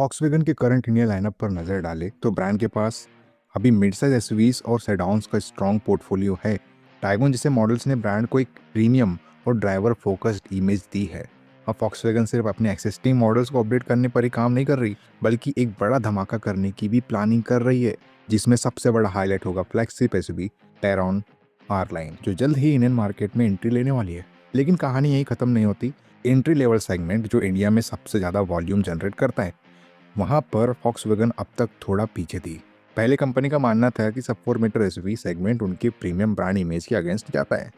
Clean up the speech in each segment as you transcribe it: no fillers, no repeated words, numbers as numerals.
Volkswagen के current India lineup पर नज़र डालें तो ब्रांड के पास अभी मिड साइज एसयूवीज और सेडाउन्स का स्ट्रॉन्ग पोर्टफोलियो है। टाइगोन जैसे मॉडल्स ने ब्रांड को एक प्रीमियम और ड्राइवर फोकस्ड इमेज दी है। अब फॉक्सवैगन सिर्फ अपने एक्सिस्टिंग मॉडल्स को अपडेट करने पर ही काम नहीं कर रही, बल्कि एक बड़ा धमाका करने की भी प्लानिंग कर रही है, जिसमें सबसे बड़ा हाईलाइट होगा flagship SUV Tayron R line, जो जल्द ही इंडियन मार्केट में एंट्री लेने वाली है। लेकिन कहानी यही खत्म नहीं होती। एंट्री लेवल सेगमेंट, जो इंडिया में सबसे ज़्यादा वॉल्यूम जनरेट करता है, वहां पर फॉक्सवैगन अब तक थोड़ा पीछे थी। पहले कंपनी का मानना था कि सब 4 मीटर एसयूवी सेगमेंट उनके प्रीमियम ब्रांड इमेज के अगेंस्ट जाता है,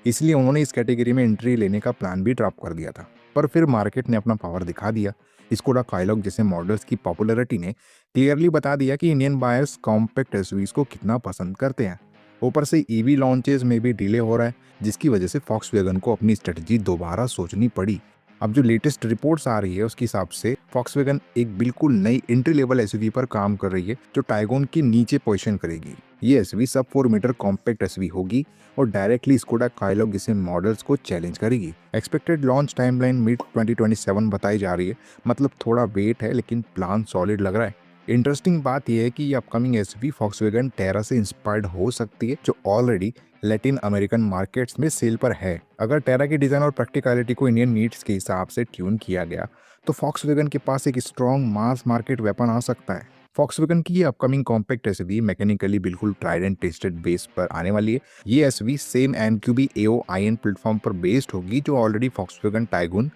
इसलिए उन्होंने इस कैटेगरी में एंट्री लेने का प्लान भी ड्रॉप कर दिया था। पर फिर मार्केट ने अपना पावर दिखा दिया। स्कोडा काइलॉग जैसे मॉडल्स की पॉपुलैरिटी ने क्लियरली बता दिया कि इंडियन बायर्स कॉम्पैक्ट एसयूवीज को कितना पसंद करते हैं। ऊपर से ईवी लॉन्चेस में भी डिले हो रहा है, जिसकी वजह से फॉक्सवैगन को अपनी स्ट्रेटजी दोबारा सोचनी पड़ी। अब जो लेटेस्ट रिपोर्ट्स आ रही है उसके हिसाब से फॉक्सवैगन एक बिल्कुल नई एंट्री लेवल एसयूवी पर काम कर रही है, जो टाइगोन के नीचे पोजीशन करेगी। ये एसयूवी सब 4 मीटर कॉम्पैक्ट एसयूवी होगी और डायरेक्टली स्कोडा काइलॉग जैसे मॉडल्स को चैलेंज करेगी। एक्सपेक्टेड लॉन्च टाइमलाइन मिड 2027 बताई जा रही है, मतलब थोड़ा वेट है लेकिन प्लान सॉलिड लग रहा है। इंटरेस्टिंग बात यह है कि ये अपकमिंग एसयूवी फॉक्सवैगन टेरा से इंस्पायर्ड हो सकती है, जो ऑलरेडी लैटिन अमेरिकन मार्केट्स में सेल पर है। अगर टेरा की डिज़ाइन और प्रैक्टिकलिटी को इंडियन नीड्स के हिसाब से ट्यून किया गया तो फॉक्सवैगन के पास एक स्ट्रॉन्ग मास मार्केट वेपन आ सकता है। फॉक्सवैगन की ये अपकमिंग कॉम्पैक्ट एसयूवी मैकेनिकली बिल्कुल ट्राइड एंड टेस्टेड बेस पर आने वाली है। ये SUV same MQB AO IN platform पर बेस्ड होगी, जो ऑलरेडी फॉक्सवैगन टाइगून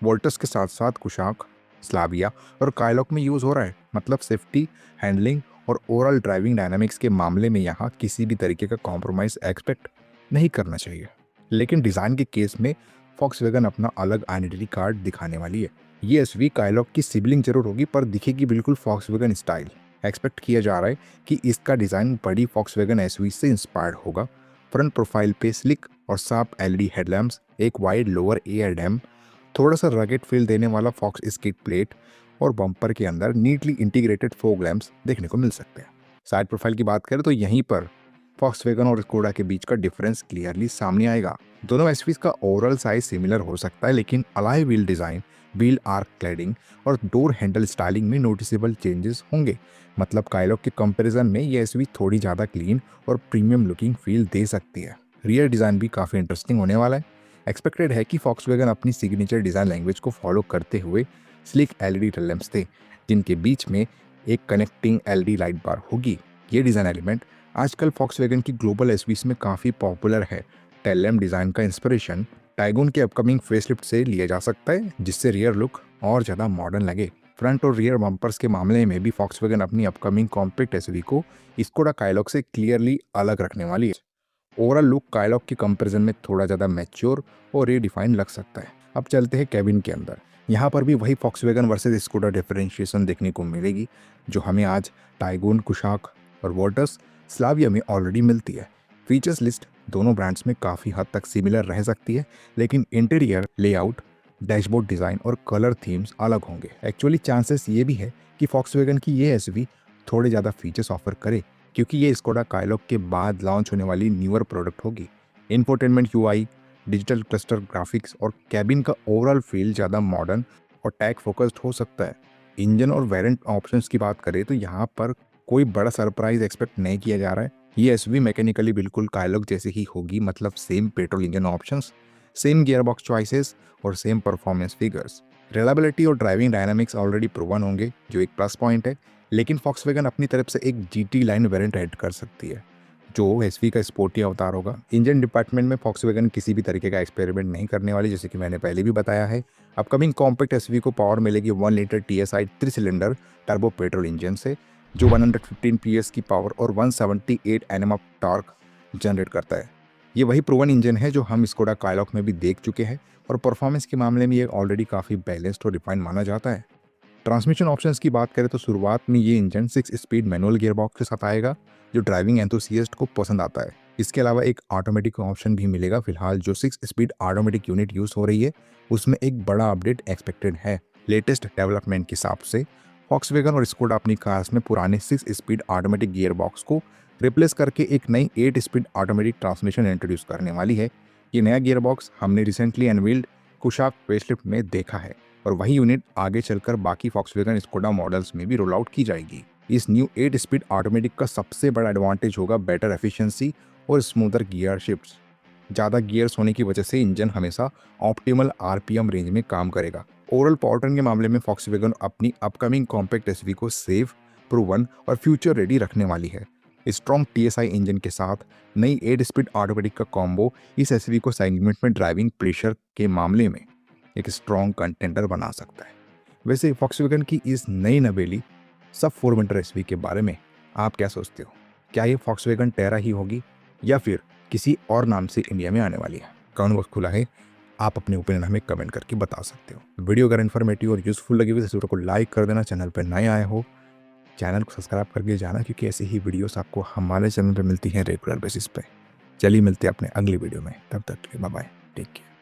वोल्टस के साथ साथ कुशाक, स्लाविया और काइलॉक में यूज हो रहा है। मतलब सेफ्टी, हैंडलिंग और ओवरऑल ड्राइविंग डायनामिक्स के मामले में यहाँ किसी भी तरीके का कॉम्प्रोमाइज एक्सपेक्ट नहीं करना चाहिए। लेकिन डिज़ाइन के केस में फॉक्सवैगन अपना अलग आइडेंटिटी कार्ड दिखाने वाली है। ये एसयूवी काइलॉक की सिबलिंग जरूर होगी, पर दिखेगी बिल्कुल फॉक्सवैगन स्टाइल। एक्सपेक्ट किया जा रहा है कि इसका डिज़ाइन बड़ी फॉक्सवैगन एसयूवी से इंस्पायर्ड होगा। फ्रंट प्रोफाइल पे स्लिक और शार्प एलईडी हेडलैम्प्स, एक वाइड लोअर एयर डैम, थोड़ा सा रगेड फील देने वाला फॉक्स स्किड प्लेट और बम्पर के अंदर नीटली इंटीग्रेटेड फोग लैम्प्स देखने को मिल सकते हैं। साइड प्रोफाइल की बात करें तो यहीं पर फॉक्सवैगन और स्कोडा के बीच का डिफरेंस क्लियरली सामने आएगा। दोनों एसयूवीज का ओवरऑल साइज सिमिलर हो सकता है, लेकिन alloy wheel design, wheel arch cladding और डोर हैंडल स्टाइलिंग में नोटिसेबल चेंजेस होंगे। मतलब काइलॉग के कंपैरिजन में ये एसयूवी थोड़ी ज़्यादा क्लीन और प्रीमियम लुकिंग फील दे सकती है। रियर डिज़ाइन भी काफ़ी इंटरेस्टिंग होने वाला है। एक्सपेक्टेड है कि फॉक्सवैगन अपनी सिग्नेचर डिज़ाइन लैंग्वेज को फॉलो करते हुए स्लिक एलईडी टेल लैंप्स थे, जिनके बीच में एक कनेक्टिंग एलईडी लाइट बार होगी। ये डिज़ाइन एलिमेंट आजकल फॉक्सवैगन की ग्लोबल एसयूवीज में काफ़ी पॉपुलर है। टेल लैंप डिज़ाइन का इंस्पिरेशन टाइगून के अपकमिंग फेसलिफ्ट से लिया जा सकता है, जिससे रियर लुक और ज़्यादा मॉडर्न लगे। फ्रंट और रियर बम्पर्स के मामले में भी फॉक्सवैगन अपनी अपकमिंग कॉम्पैक्ट एसयूवी को स्कोडा काइलॉग से क्लियरली अलग रखने वाली है। ओवरऑल लुक काइलॉग के कंपैरिजन में थोड़ा ज़्यादा मैच्योर और रीडिफाइन लग सकता है। अब चलते हैं कैबिन के अंदर। यहाँ पर भी वही फॉक्सवैगन वर्सेस स्कोडा डिफरेंशिएशन देखने को मिलेगी, जो हमें आज टाइगून, कुशाक और वोल्टस, स्लाविया में ऑलरेडी मिलती है। फीचर्स लिस्ट दोनों ब्रांड्स में काफ़ी हद तक सिमिलर रह सकती है, लेकिन इंटीरियर लेआउट, डैशबोर्ड डिज़ाइन और कलर थीम्स अलग होंगे। एक्चुअली चांसेस ये भी है कि फॉक्सवैगन की ये एसयूवी थोड़े ज़्यादा फीचर्स ऑफर करे, क्योंकि ये स्कोडा काइलॉग के बाद लॉन्च होने वाली न्यूअर प्रोडक्ट होगी। Infotainment UI, digital cluster graphics और कैबिन का ओवरऑल फील ज़्यादा मॉडर्न और टैग फोकस्ड हो सकता है। इंजन और वेरिएंट ऑप्शंस की बात करें तो यहाँ पर कोई बड़ा सरप्राइज एक्सपेक्ट नहीं किया जा रहा है। ये एसयूवी मैकेनिकली बिल्कुल काइलॉग जैसे ही होगी, मतलब same petrol engine options, same gearbox choices और सेम परफॉर्मेंस फिगर्स। रिलायबिलिटी और ड्राइविंग डायनामिक्स ऑलरेडी प्रूवन होंगे, जो एक प्लस पॉइंट है। लेकिन फॉक्सवैगन अपनी तरफ से एक जीटी लाइन वेरिएंट ऐड कर सकती है, जो एसवी का स्पोर्टी अवतार होगा। इंजन डिपार्टमेंट में फॉक्सवैगन किसी भी तरीके का एक्सपेरिमेंट नहीं करने वाली, जैसे कि मैंने पहले भी बताया है। अपकमिंग कॉम्पैक्ट एसवी को पावर मिलेगी 1 litre TSI 3 cylinder turbo petrol engine से, जो 115 पीएस की पावर और 178 एनएम ऑफ टॉर्क जनरेट करता है। ये वही प्रूवन इंजन है जो हम स्कोडा काइलॉग में भी देख चुके हैं, और परफॉर्मेंस के मामले में ये ऑलरेडी काफ़ी बैलेंस्ड और रिफाइंड माना जाता है। ट्रांसमिशन ऑप्शंस की बात करें तो शुरुआत में ये इंजन 6 स्पीड मैनुअल गियरबॉक्स के साथ आएगा, जो ड्राइविंग एंथुसियास्ट को पसंद आता है। इसके अलावा एक ऑटोमेटिक ऑप्शन भी मिलेगा। फिलहाल जो 6 स्पीड ऑटोमेटिक यूनिट यूज़ हो रही है उसमें एक बड़ा अपडेट एक्सपेक्टेड है। लेटेस्ट डेवलपमेंट के हिसाब से फॉक्सवैगन और स्कोडा अपनी कार्स में पुराने 6 स्पीड ऑटोमेटिक गियरबॉक्स को रिप्लेस करके एक नई 8 स्पीड ऑटोमेटिक ट्रांसमिशन इंट्रोड्यूस करने वाली है। ये नया गियरबॉक्स हमने रिसेंटली अनवील्ड कुशाक फेसलिफ्ट में देखा है। और वही यूनिट आगे चलकर बाकी फॉक्सवैगन स्कोडा मॉडल्स में भी रोल आउट की जाएगी। इस न्यू 8 स्पीड ऑटोमेटिक का सबसे बड़ा एडवांटेज होगा बेटर एफिशिएंसी और स्मूथर गियर शिफ्ट्स। ज़्यादा गियर्स होने की वजह से इंजन हमेशा ऑप्टिमल आरपीएम रेंज में काम करेगा। ओवरऑल पावरट्रेन के मामले में फॉक्सवैगन अपनी अपकमिंग कॉम्पैक्ट एसयूवी को सेफ, प्रूवन और फ्यूचर रेडी रखने वाली है। स्ट्रॉन्ग टीएसआई इंजन के साथ नई 8 स्पीड ऑटोमेटिक का कॉम्बो इस एसयूवी को सेगमेंट में ड्राइविंग प्रेशर के मामले में एक स्ट्रॉन्ग कंटेंडर बना सकता है। वैसे फॉक्सवैगन की इस नई नवेली सब 4 विंटर एसयूवी के बारे में आप क्या सोचते हो? क्या ये फॉक्सवैगन टेरा ही होगी या फिर किसी और नाम से इंडिया में आने वाली है? कमेंट बॉक्स खुला है, आप अपने ओपिनियन हमें कमेंट करके बता सकते हो। वीडियो अगर इन्फॉर्मेटिव और यूजफुल लगी हो तो वीडियो को लाइक कर देना। चैनल पर नए आए हो चैनल को सब्सक्राइब करके जाना, क्योंकि ऐसी ही वीडियोस आपको हमारे चैनल पर मिलती हैं रेगुलर बेसिस पे। चलिए मिलते हैं अपने अगली वीडियो में, तब तक के लिए बाय बाय, टेक केयर।